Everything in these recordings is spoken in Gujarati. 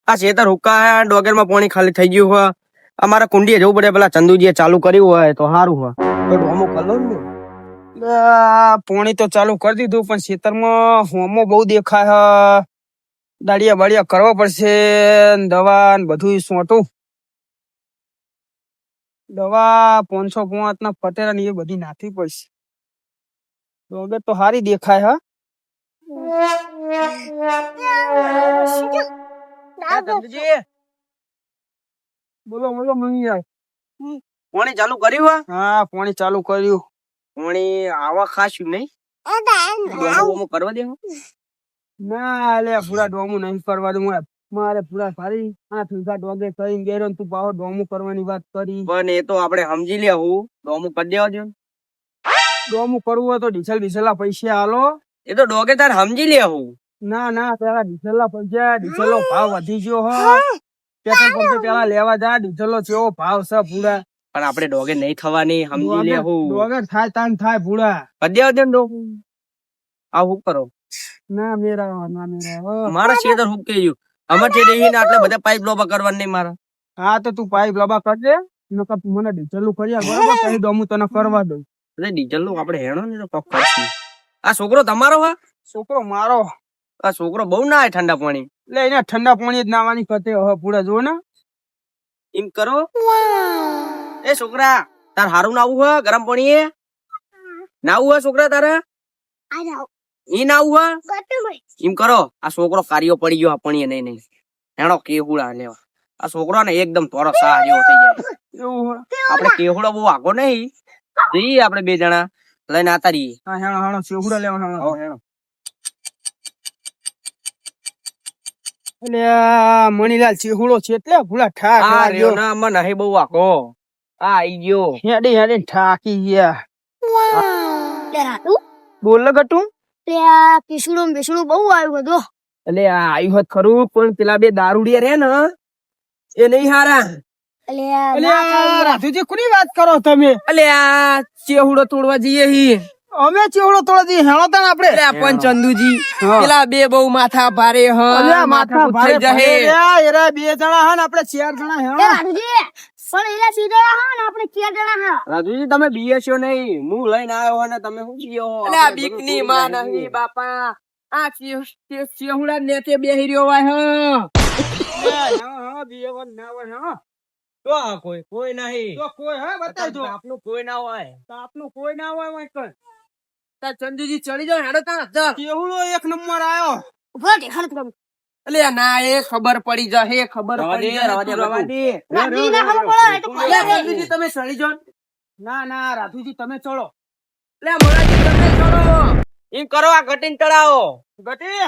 આ શેતર હુક્કા હે ડોગર માં પાણી ખાલી થઈ ગયું હોય અમારે કુંડીએ જવું પડે પેલા ચંદુજીએ ચાલુ કર્યું હોય તો સારું હોય તો ડોમો ખલો ને પોણી તો ચાલુ કરી દીધું પણ ખેતરમાં હોમો બહુ દેખાય હ દાડિયા બાડિયા કરવા પડશે ને દવા ને બધું સોંટું દવા 505 ના ફટેરા ને એ બધી નાખવી પડશે ડોગર તો સારી દેખાય ચંદુજી બોલો બોલો મમ્મી યાર પાણી ચાલુ કર્યું હોય હા પોણી ચાલુ કર્યું પાણી આવા ખાશું નહીં ડોમો કરવા દે ના લે પૂરા ડોમું નહીં કરવા દઉં મારે પૂરા સારી 8 વીઘા ડોગે કરીને ગેરો ને તું પાછો ડોમું કરવાની વાત કરી પણ એ તો આપણે સમજી લે હું ડોમો કરી દેવા દે ડોમું કરવું હોય તો ડીઝલ પૈસા હાલો એ તો ડોગે તાર સમજી લે હું ના ના પેલા ડીઝલ પૈસા ડીઝલ નો ભાવ વધી ગયો હોય પેટ્રોલ પંપે પેલા લેવા જા ડીઝલ નો કેવો ભાવ છે પૂરા પણ આપણે ડોગે નહીં થવાની સમજી લે હું ડોગર થાય તાન થાય પૂરા કરી દેવા દે ડોગ આ હું કરો ના મેરા મારા શેતર હું કે ગયું અમાર છે ને આટલા બધા પાઇપ લોબા કરવાના નહીં મારા હા તો તું પાઇપ લબા કરજે નકર મને ડીઝલ નું કરી આપ બરાબર પછી ડોમું તને કરવા દઉં એટલે ડીઝલ નું આપણે હેણો ને તો કોક કરશું આ છોકરો તમારો હા છોકરો મારો આ છોકરો બહુ ના આવે ઠંડા પાણી એટલે એને ઠંડા પાણી જ નાવાની કતે હવે પૂરા જો ને એમ કરો એ છોકરા તાર હારું નાવું હે ગરમ પાણી એ નાવું હે છોકરા તારે ઈ નાવું હે એમ કરો આ છોકરો કાર્યો પડી ગયો પાણી નહીં નહીં હેણો કેહુડા લેવા આ છોકરો ને એકદમ તોરો સાહ જેવો થઈ જાય એવું આપણે કેહુડો બહુ આગો નહીં જઈએ આપણે બે જણા લઈને આતા રહીએ હા હેણો હેણો સેવડા લેવા હેણો એટલે મણીલાલ ચેહુડો છે એટલે ભૂલા ઠાક આ લાગ્યો રહ્યો ના મને નહીં બહુ આખો આ આઈ ગયો હેડી હેડી ઠાકી ગયા બોલ ગટું પીસુડું બહુ આવ્યું બધું એટલે આ આવ્યું હોત ખરું પણ પેલા બે દારૂડિયા રે ને એ નહીં હારા એટલે રાધુજી કોની વાત કરો તમે એટલે આ ચેહુડો તોડવા જઈએ હી અમે ચેવડો તોડી હેણો તાન આપણે એટલે આ પણ ચંદુજી હા. પેલા બે બહુ માથા ભારે હ અલ્યા માથા ભારે થઈ જાહે. એરા બે જણા હા ને આપણે 4 જણા હેણો રાધુજી પણ એલા સીધા હા ને આપણે 4 જણા હા રાજુજી તમે બીએ છો નહીં હું લઈને આવ્યો ને તમે શું બીયો એટલે આ બીકની માં નહીં બાપા આ ચેહુડા નેતે બેહી રહ્યો હોય કોઈ નહીં તો કોઈ હા બતાવ તો આપનું કોઈ ના હોય આપનું કોઈ ના હોય વાંકલ તાર ચંદુજી ચડી જાવ હેડો તા કેવડો એક નંબર આયો ઉભો દેખાડ તમે એટલે ના એ ખબર પડી જાય ખબર પડી જાય રાધુજી ના ખબર પડે તો ચંદુજી તમે ચડી જાવ ના ના રાધુજી તમે ચડો એટલે મોરાજી તમે ચડો એમ કરો આ કટિંગ ચડાવો ગટી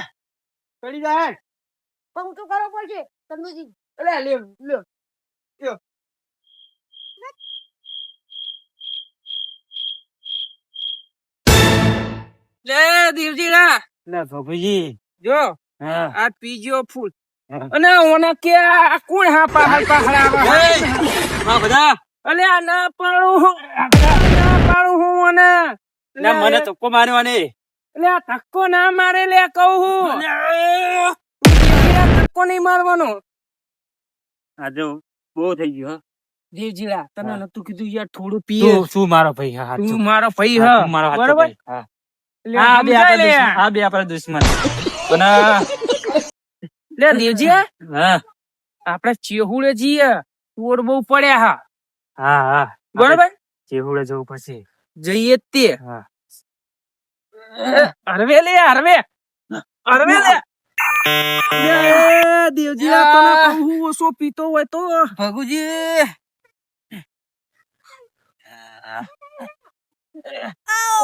ચડી જાય પણ તો કરો પડશે તંદુજી એટલે લે લે લે દીવજી ના લે ભભજી જો હા આ પીજો ફૂલ હા. અને ઓના કે આ કોણ હા પહાડ હા બધા અલે આ ના પાડું હું અને ના મને ધક્કો માર્યો ને એટલે આ ધક્કો ના મારે લે કહું હું ધક્કો નહીં મારવાનો આ જો બહુ થઈ ગયો જીવજીલા તને હા. નતું કીધું યાર થોડું પીએ શું મારો ભાઈ હા તું મારો ભાઈ હ બરોબર એટલે હા બે આપણા દુશ્મન પણ લે દેવજી હા આપણે ચેહુડે જઈએ ચોર બહુ પડ્યા હા હા હા બરોબર ચેહુડે જવું પછી જઈએ જ તે હા હરવે લે હરવે લે દેવજી તને કહું ઓછો પીતો હોય તો ભગુજી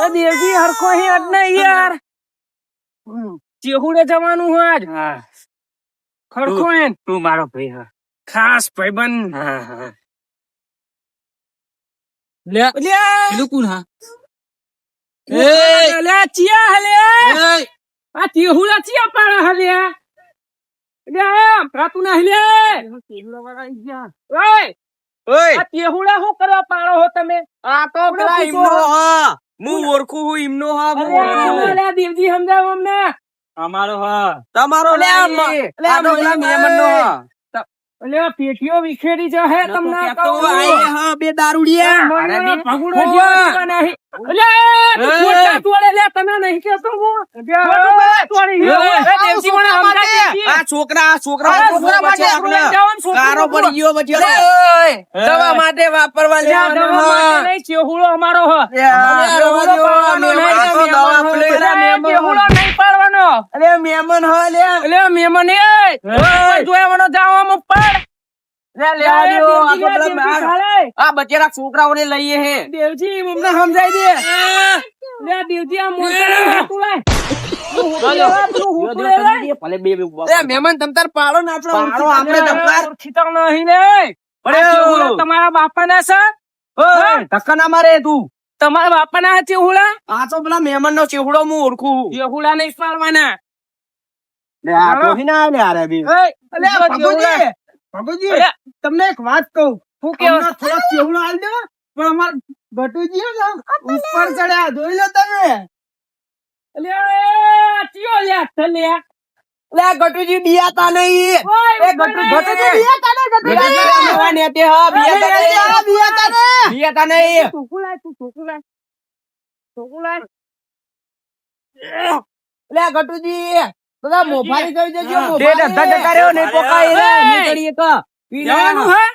દેવજી હરખો હેડ નહીં યાર ચેહુડે જવાનું હોય આજ. હા ખરખો હેડ તું મારો ભાઈ હા ખાસ ભાઈબંધ હા હા લે પેલું કોણ હા લે ચિયા હલે આ ચેહુડા ચિયા પાડા હલે લે રાતું ના હલે ઓય આ ચેહુડા શું કરવા પાડો હો તમે આ તો પેલા ઈમનો હા હું ઓળખું હું ઈમનો હા દેવજી સમજાવો અમને અમારો હ તમારો અલે આ નહીં. અલે આ તો પેલા મહેમાનનો હ. અલે આ પેટીઓ વિખેરી છે હે તમને નતો કહેતો, કહું. આઈ હ બે દારૂડિયા. મને અરે ભગુડો હો. જેવો નહીં. અલે તું એ. ખોટા તોડે લે તને નહીં કહેતો હું. ખોટું તોડી ગયો. એ. એ દેવજી મને સમજાય દેવજી. આ છોકરા અરે છોકરા માટે છોકરા લઈ જાઓ ને, છોકરું કારો મૂકો. પડી ગયો પછી અરે. અરે. દવા માટે વાપરવા અલે આ લેવાનો દવા માટે હ. નહીં, ચેહુડો અમારો હ. અરે ચેહુડો પાડવાનો નહીં, આ તો દવા મહેમાન પેલે હ. અરે મહેમાન. ચેહુડો નહીં પાડવાનો. અરે મહેમાન હ લે. અલે મહેમાન એ જોયાવાનો જાવામાં પડ. લે લેવા અરે દ્યો. આ દેવજી, તો પેલા દેવજી ચાલે. આ બચેલા છોકરાઓને લઈએ હે. દેવજી અમને સમજાઈ દે. લે દેવજી આ મોટું હાથું લાય. પેલું હુકુ લાય. ભલે બે એ મહેમાન તમ તાર પાડો ને આપણે પાડો આપણે તમતાર ઓળખીતા નહીં ને. અરે આ ચેહુડા તમારા બાપાના છે? ઓય ધક્કા ના મારે તું. તમારા બાપાના છે ચેહુડા? આ તો પેલા મહેમાન નો ચેહડો હું ઓળખું. ચેહુડા નહીં પાડવાના. લે આ તો ના લે આરે બી. અલે આ ચેહુડા. ભગુજી અલે, તમને એક વાત કહું. શું કેવું? હમણાં થોડો ચેહડો આલ દે પણ અમાર બટુજી ઉપર ચડ્યા જોઈ લો તમે. અલે ચિયો લે તલે. લે ગટુજી બિયાતા નહીં. ઓય એ ગટુજી ગટુજી. બિયાતા નહીં બિયાતા નહીં. ચોખ્ખું લાય, તું ચોખ્ખું લાય. ચોખ્ખું લાય. લે ગટુજી બધા મોફારી કરી દેજો હા. મોફારી. તે ધક્કા કર્યો ને પોકાય રે. નીકળીએ તો. જવાનું હે?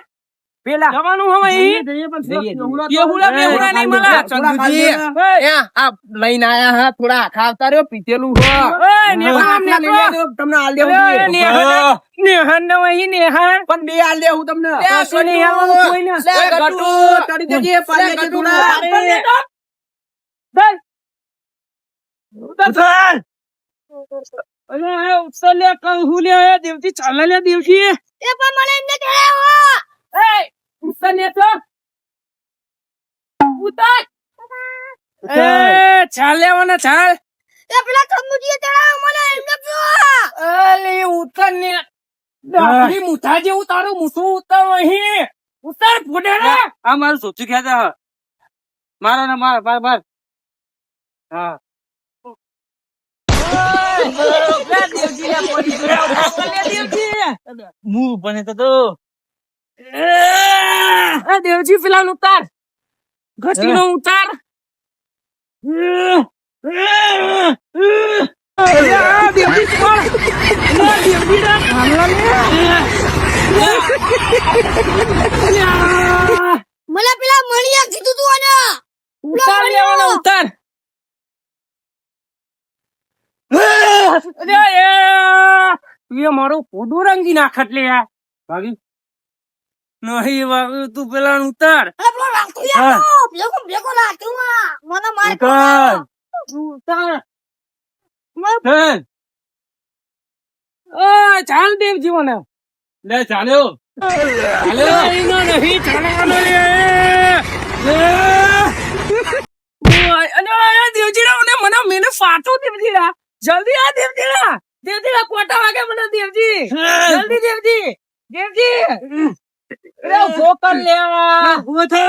પેલા જવાનું હે અહીં? ચેહુડા બેહુડા નહીં મળે. ચંદુજી ઓય, આ લઈને આયા હા થોડા ખાવતા રહ્યો પીતેલું હો. ઓય, નેહાન આટલા લઈ નેકો. લેજો, તમને આલ દેવું અરે, જોઈએ. નેહાન. નેહાન ને અહીં નેહાન. પણ બે આલ દેવું તમને. કશું નહીં આવવાનું કોઈને. લે ગટુ, ચડી જજે, પાડી લેજે થોડા. ચાલ. ચાલ. અરે, ઉત્સવ લે, કહું લે, દેવજી ચાલે લે, દેવજી. એ પણ મને એમને કહેવો. એ, ઉત્સવ ને તો. ઉતાર. એ, ચાલ લેવાના, ચાલ. એ પેલા ચંદુજીએ ચડાવ્યો મને એમને કહો. અલે, ઉતાર ને. ડાબડી મુઠા જેવું તારું મૂછું ઉતાર અહીં. ઉતાર, ફોડે રે. આ મારું સોચું ખેતા. મારો ને માર, બાર. હા. દેવજી પેલા ઉતાર ઘટી નો ઉતાર મને પેલા મળિયા કીધું તું અને ઉતાર લેવાનો ઉતાર એ મારું ફોડું રંગી નાખત લે ભાગી નહીં વાગ્યું તું પેલા ઉતાર અરે પેલો રાખતું યાર ભેગો ભેગો રાખતું મને માર ઉતાર ઉતાર ચાલ દેવજી મને લે ચાલ્યો ચાલ્યો નહીં ચાલવાનો રે અને દેવજી મને ફાટો દેવજી જલ્દી આ દેવજી કોટા વાગે મને દેવજી જલ્દી દેવજી અરે ઉભો કર લેવા ઉભો થો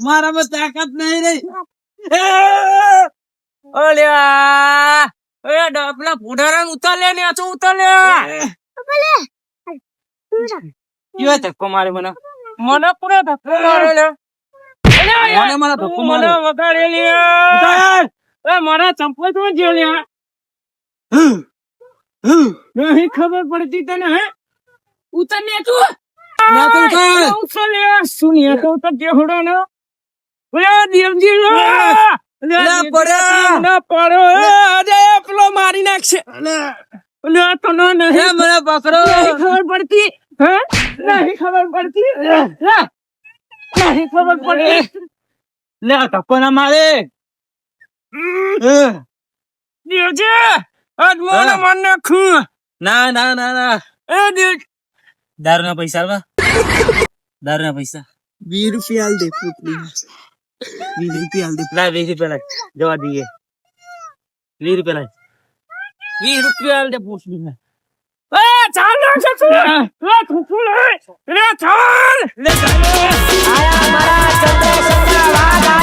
મારામાં તાકાત નહીં રહી ઓલ્યા એ ડબલા ફુડારાન ઉતાર લે ને આછો ઉતાર લે કેવો ધક્કો મારે મને પૂરો ધક્કો મારે લે મને ધક્કો મારે વગાડે લે એ મારા ચંપલ તો જે લે નહીં ખબર પડતી તને હે ઉતાર ને તું ના તો ઉતાર લે સુનિયા તો ઉતાર દેહડો ને ઓલે દેવજી પડો પેલો મારી નાખશે તો નહીં મને પકડો ખબર પડતી હે નહીં ખબર પડતી નહીં ખબર પડતી લે ધક્કો ના મારે દેવજી મને મન નાખું ના એ દેવ દારૂ ના પૈસા આલવા દારૂ ના પૈસા 20 રૂપિયા આલ દે પૂતલી. 20 રૂપિયા આલ દે. લા 20 રૂપિયા લાગ જવા દઈએ 20 રૂપિયા લાગ 20 રૂપિયા આલ દે પૂછડી ને એ ચાલ લે ચાલ લે ચાલ આયા મારા ચંદ્ર વાઘ